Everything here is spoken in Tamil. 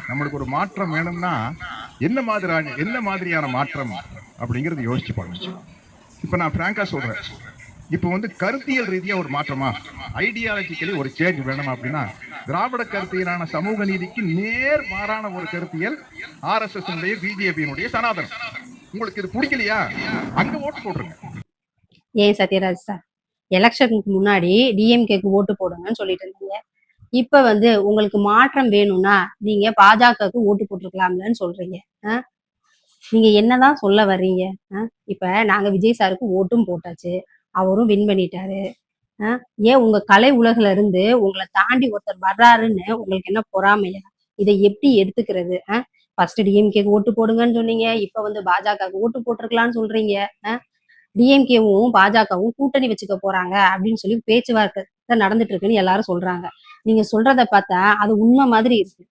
நம்மளுக்கு ஒரு மாற்றம் வேணும்னா என்ன மாதிரியான மாற்றம் அப்படிங்கறது யோசிச்சு பாருங்க. இப்ப நான் பிராங்கா சொல்றேன், இப்ப வந்து கருத்தியல் ரீதியா ஒரு மாற்றமா, ஐடியாலஜிக்கலி ஒரு சேஞ்ச் வேணுமா அப்படின்னா, திராவிட கருத்தியலான சமூக நீதிக்கு நேர் மாறான ஒரு கருத்தியல் RSS பிஜேபியினுடைய சனாதனம். உங்களுக்கு இது பிடிக்கலையா, அங்க ஓட்டு போட்டுருங்க. ஏன் சத்யராஜ் சார், எலெக்ஷனுக்கு முன்னாடி டிஎம்கேக்கு ஓட்டு போடுங்கன்னு சொல்லிட்டு இருந்தீங்க. இப்ப வந்து உங்களுக்கு மாற்றம் வேணும்னா நீங்க பாஜகவுக்கு ஓட்டு போட்டுருக்கலாம்லன்னு சொல்றீங்க. நீங்க என்னதான் சொல்ல வர்றீங்க? இப்ப நாங்க விஜய் சாருக்கு ஓட்டும் போட்டாச்சு, அவரும் வின் பண்ணிட்டாரு. ஏன் உங்க கலை உலகில இருந்து உங்களை தாண்டி ஒருத்தர் வர்றாருன்னு உங்களுக்கு என்ன பொறாமையா? இதை எப்படி எடுத்துக்கிறது? ஃபர்ஸ்ட் டிஎம்கேக்கு ஓட்டு போடுங்கன்னு சொன்னீங்க, இப்ப வந்து பாஜகவுக்கு ஓட்டு போட்டிருக்கலாம்னு சொல்றீங்க. டிஎம்கேவும் பாஜகவும் கூட்டணி வச்சுக்க போறாங்க அப்படின்னு சொல்லி பேச்சுவார்த்தை நடந்துட்டு இருக்குன்னு எல்லாரும் சொல்றாங்க. நீங்க சொல்றத பார்த்தா அது உண்மை மாதிரி இருக்கு.